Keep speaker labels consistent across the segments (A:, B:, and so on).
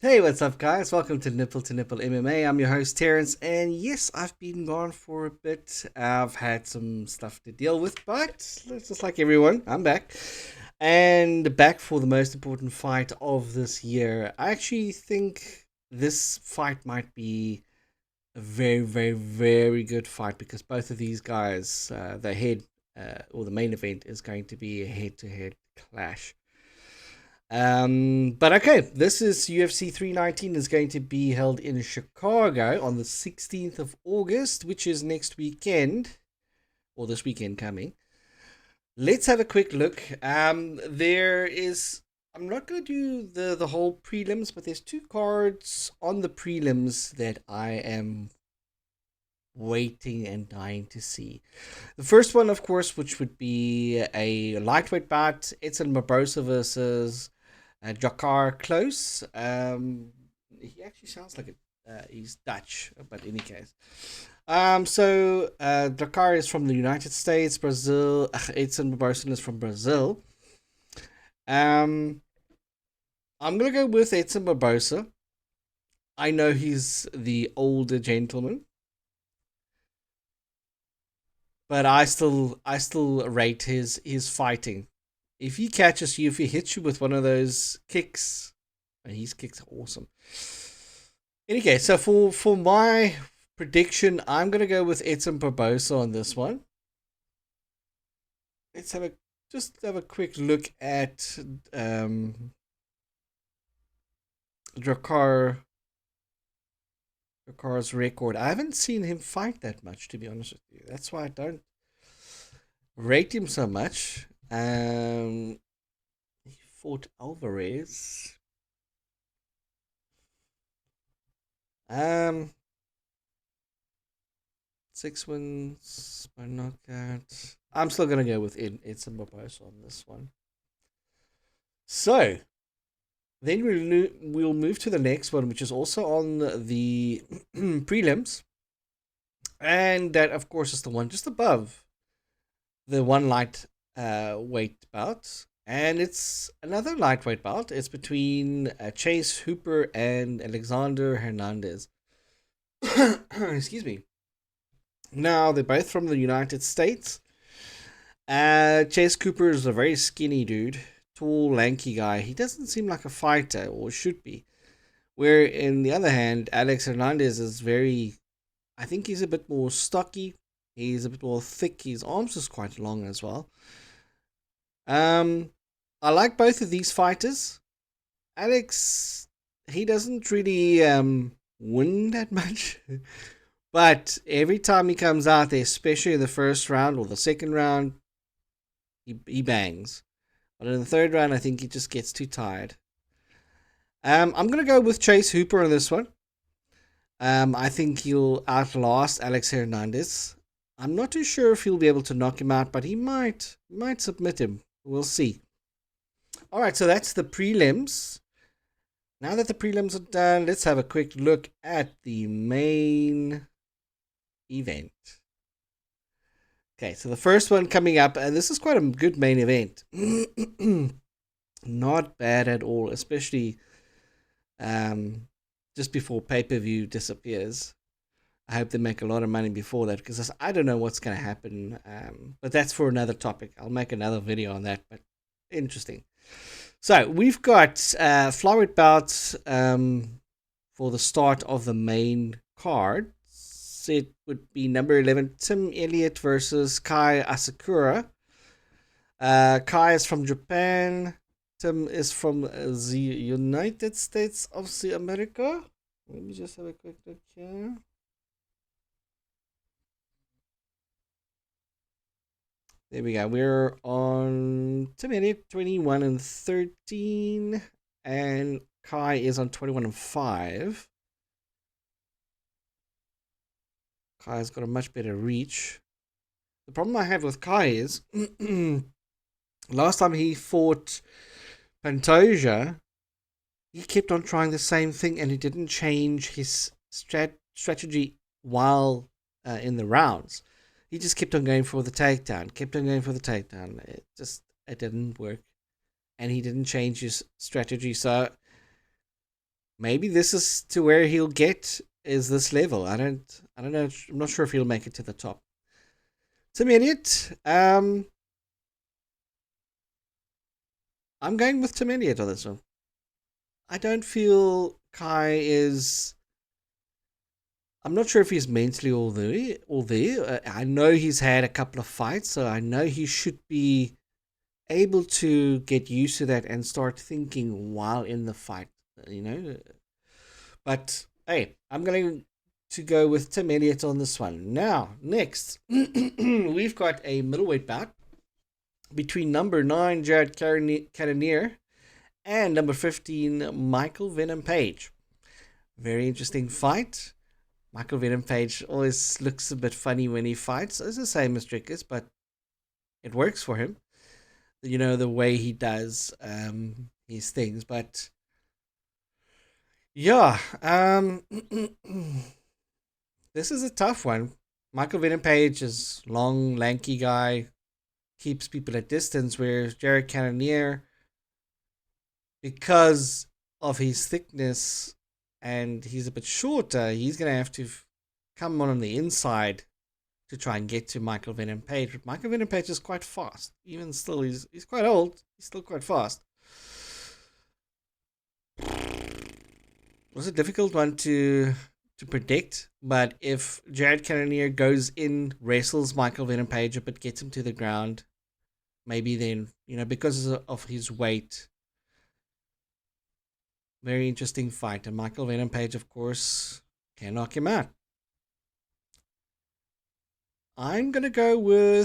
A: Hey, what's up, guys? Welcome to Nipple MMA. I'm your host, Terrence, and yes, I've been gone for a bit. I've had some stuff to deal with, but just like everyone, I'm back. And back for the most important fight of this year. I actually think this fight might be a very, very, very good fight because both of these guys, or the main event is going to be a head to head clash. But okay, this is UFC 319 is going to be held in Chicago on the 16th of August, which is next weekend, or this weekend coming. Let's have a quick look. I'm not going to do the whole prelims, but there's two cards on the prelims that I am waiting and dying to see. The first one, of course, which would be a lightweight bout, Edson Barboza versus Drakkar Klose. He actually sounds like he's Dutch, but in any case. Drakkar is from the United States, Brazil. Edson Barboza is from Brazil. I'm gonna go with Edson Barboza. I know he's the older gentleman, but I still rate his fighting. If he catches you, if he hits you with one of those kicks, and his kicks are awesome. Okay, so for my prediction, I'm gonna go with Edson Barboza on this one. Let's have a quick look at Drakkar's record. I haven't seen him fight that much, to be honest with you. That's why I don't rate him so much. He fought Alvarez. Um, 6 wins by knockout. I'm still gonna go with Edson Barboza on this one. So then we'll move to the next one, which is also on the prelims, and that of course is the one just above the one light weight bout, and it's another lightweight bout. It's between Chase Hooper and Alexander Hernandez. Excuse me. Now they're both from the United States. Chase Cooper is a very skinny dude, tall, lanky guy. He doesn't seem like a fighter, or should be. Where, in the other hand, Alex Hernandez is very. I think he's a bit more stocky. He's a bit more thick. His arms is quite long as well. I like both of these fighters. Alex, he doesn't really win that much. But every time he comes out there, especially in the first round or the second round, he bangs. But in the third round, I think he just gets too tired. I'm going to go with Chase Hooper on this one. I think he'll outlast Alex Hernandez. I'm not too sure if he'll be able to knock him out, but he might submit him. We'll see. All right, so that's the prelims. Now that the prelims are done, let's have a quick look at the main event. Okay, so the first one coming up, and this is quite a good main event. Not bad at all, especially just before pay-per-view disappears. I hope they make a lot of money before that, because I don't know what's going to happen. But that's for another topic. I'll make another video on that, but interesting. So we've got flyweight bouts for the start of the main card. It would be number 11, Tim Elliott versus Kai Asakura. Kai is from Japan. Tim is from the United States of America. Let me just have a quick look here. There we go. We're on Tim Elliott 21 and 13, and Kai is on 21 and 5. Kai's got a much better reach. The problem I have with Kai is last time he fought Pantoja, he kept on trying the same thing and he didn't change his strategy while in the rounds. He just kept on going for the takedown, It didn't work. And he didn't change his strategy. So maybe this is to where he'll get is this level. I don't know. I'm not sure if he'll make it to the top. Tim Elliott. I'm going with Tim Elliott on this one. I don't feel Kai is. I'm not sure if he's mentally all there. I know he's had a couple of fights, so I know he should be able to get used to that and start thinking while in the fight. You know, but hey, I'm going to go with Tim Elliott on this one. Now, next, we've got a middleweight bout between number 9, Jared Cannonier, and number 15, Michael Venom Page. Very interesting fight. Michael Venom Page always looks a bit funny when he fights. It's the same as Dricus, but it works for him. You know, the way he does his things. But yeah, this is a tough one. Michael Venom Page is long, lanky guy, keeps people at distance, whereas Jared Cannonier, because of his thickness and he's a bit shorter, he's going to have to come on the inside to try and get to Michael Venom Page. But Michael Venom Page is quite fast. Even still, he's quite old. He's still quite fast. It was a difficult one to predict, but if Jared Cannonier goes in, wrestles Michael Venom Page but gets him to the ground, maybe then, because of his weight, very interesting fight. And Michael Venom Page, of course, can knock him out. I'm going to go with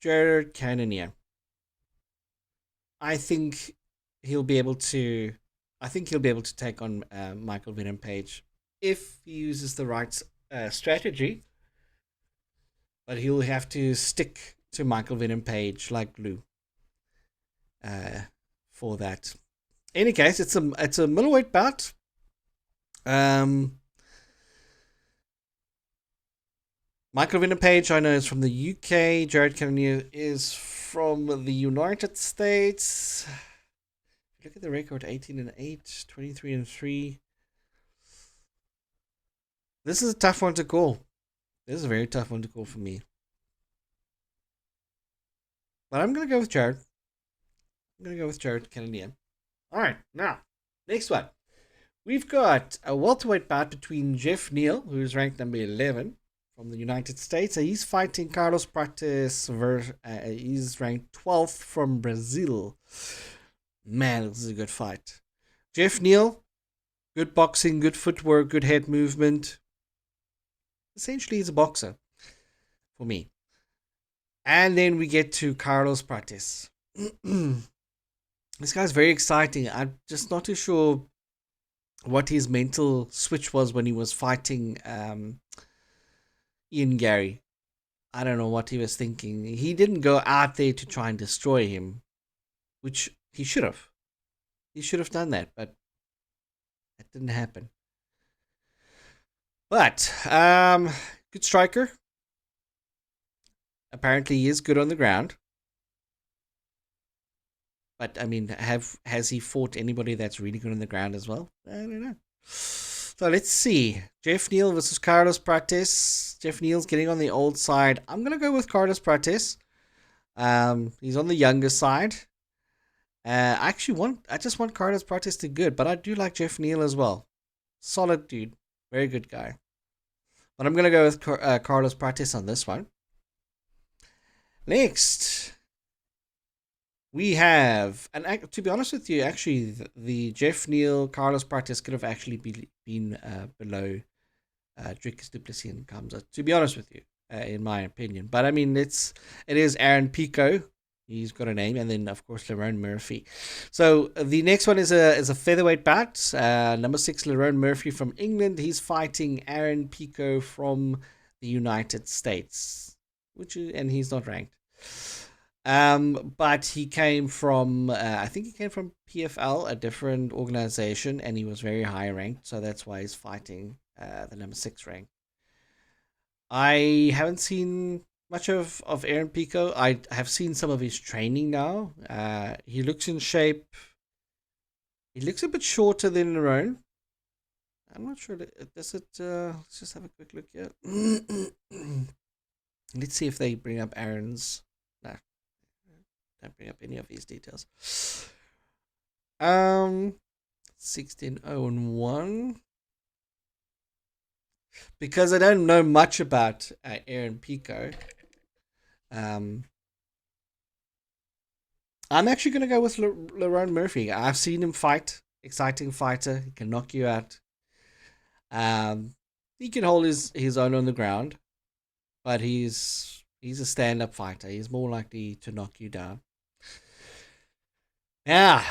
A: Jared Cannonier. I think he'll be able to take on Michael Venom Page if he uses the right strategy. But he'll have to stick to Michael Venom Page like glue for that. In any case, it's a middleweight bout. Michael Venom Page, I know, is from the UK. Jared Cannonier is from the United States. Look at the record, 18-8, 23-3. This is a tough one to call. This is a very tough one to call for me. But I'm going to go with Jared. I'm going to go with Jared Cannonier. All right, now, next one. We've got a welterweight bout between Geoff Neal, who's ranked number 11 from the United States. He's fighting Carlos Prates. He's ranked 12th from Brazil. Man, this is a good fight. Geoff Neal, good boxing, good footwork, good head movement. Essentially, he's a boxer for me. And then we get to Carlos Prates. This guy's very exciting. I'm just not too sure what his mental switch was when he was fighting Ian Gary. I don't know what he was thinking. He didn't go out there to try and destroy him, which he should have. He should have done that, but that didn't happen. But good striker. Apparently, he is good on the ground. But I mean, has he fought anybody that's really good on the ground as well? I don't know. So let's see. Geoff Neal versus Carlos Prates. Geoff Neal's getting on the old side. I'm gonna go with Carlos Prates. He's on the younger side. I just want Carlos Prates to good, but I do like Geoff Neal as well. Solid dude, very good guy. But I'm gonna go with Carlos Prates on this one. Next, we have, and to be honest with you, actually, the Geoff Neal, Carlos Prates could have actually been below Dricus du Plessis and Khamzat, to be honest with you, in my opinion. But I mean, it is Aaron Pico. He's got a name, and then of course Lerone Murphy. So the next one is a featherweight bout. Number 6, Lerone Murphy from England. He's fighting Aaron Pico from the United States, and he's not ranked. But he came from, I think he came from PFL, a different organization, and he was very high ranked, so that's why he's fighting the number 6 rank. I haven't seen much of Aaron Pico. I have seen some of his training now. He looks in shape. He looks a bit shorter than Lerone. I'm not sure. Does it? Let's just have a quick look here. Let's see if they bring up Aaron's. No, don't bring up any of these details. 16-0-1. Because I don't know much about Aaron Pico. I'm actually going to go with Lerone Murphy. I've seen him fight. Exciting fighter. He can knock you out. He can hold his own on the ground. But he's a stand-up fighter. He's more likely to knock you down. Yeah.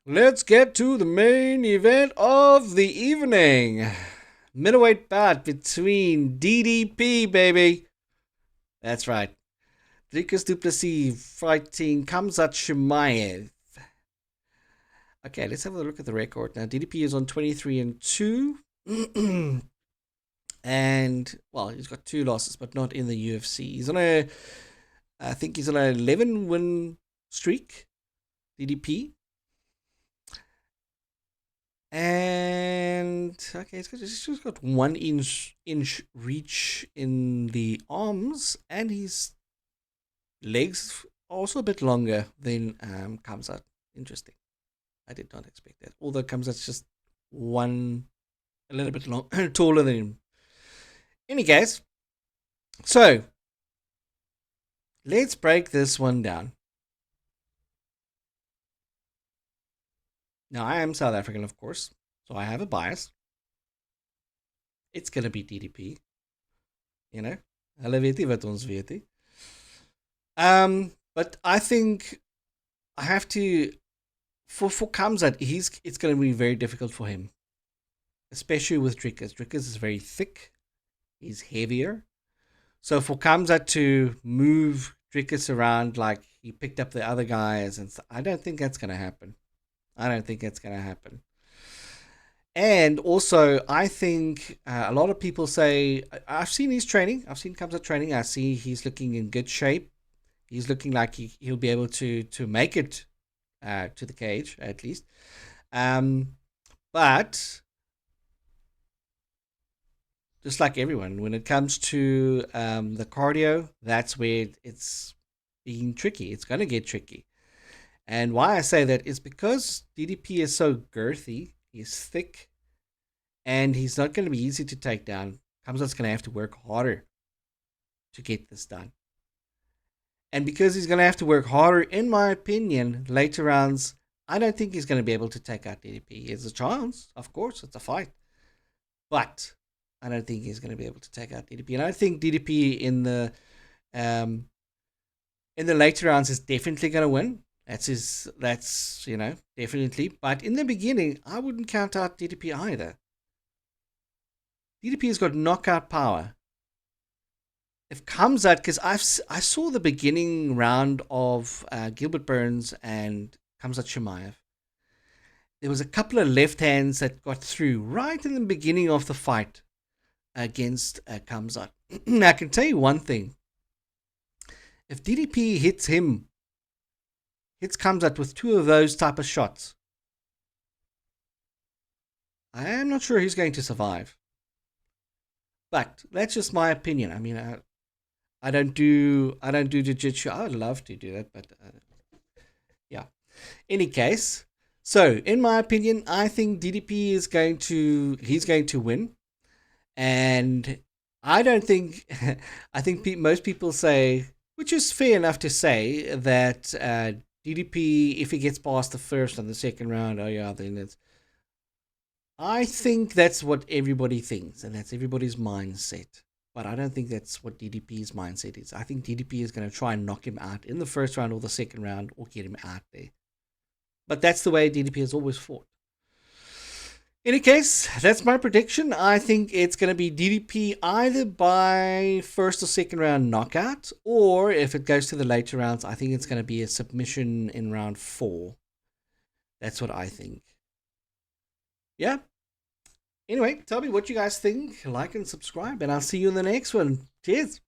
A: Let's get to the main event of the evening. Middleweight bout between DDP, baby. That's right. Dricus du Plessis fighting Khamzat Chimaev. Okay, let's have a look at the record. Now, DDP is on 23-2. And, well, he's got 2 losses, but not in the UFC. He's on I think he's on an 11-win streak, DDP. And, okay, he's just got 1 inch reach in the arms, and his legs are also a bit longer than Khamzat. Interesting. I did not expect that. Although Khamzat's just a little bit taller than him. Any case, so let's break this one down. Now, I am South African, of course, so I have a bias. It's going to be DDP. You know, hulle weet nie wat ons weet nie. But I think I have to, for Khamzat, it's going to be very difficult for him, especially with Dricus. Dricus is very thick. He's heavier. So for Khamzat to move Dricus around like he picked up the other guys, and I don't think that's going to happen. And also, I think a lot of people say, I've seen his training. I've seen Khamzat training. I see he's looking in good shape. He's looking like he'll be able to make it to the cage, at least. But just like everyone, when it comes to the cardio, that's where it's being tricky. It's going to get tricky. And why I say that is because DDP is so girthy, he's thick, and he's not going to be easy to take down. Khamzat's going to have to work harder to get this done. And because he's going to have to work harder, in my opinion, later rounds, I don't think he's going to be able to take out DDP. He has a chance, of course, it's a fight. But I don't think he's going to be able to take out DDP. And I think DDP in the later rounds is definitely going to win. That's definitely. But in the beginning, I wouldn't count out DDP either. DDP has got knockout power. If Khamzat, because I saw the beginning round of Gilbert Burns and Khamzat Chimaev. There was a couple of left hands that got through right in the beginning of the fight against Khamzat. Now, I can tell you one thing. If DDP hits Khamzat with 2 of those type of shots, I am not sure he's going to survive. But that's just my opinion. I mean, I don't do jiu-jitsu. I would love to do that, but yeah. Any case, so in my opinion, I think DDP is going to win, and I don't think I think most people say, which is fair enough to say, that DDP, if he gets past the first and the second round, oh yeah, then it's. I think that's what everybody thinks, and that's everybody's mindset. But I don't think that's what DDP's mindset is. I think DDP is going to try and knock him out in the first round or the second round, or get him out there. But that's the way DDP has always fought. In any case, that's my prediction. I think it's going to be DDP either by first or second round knockout, or if it goes to the later rounds, I think it's going to be a submission in round 4. That's what I think. Yeah. Anyway, tell me what you guys think. Like and subscribe, and I'll see you in the next one. Cheers.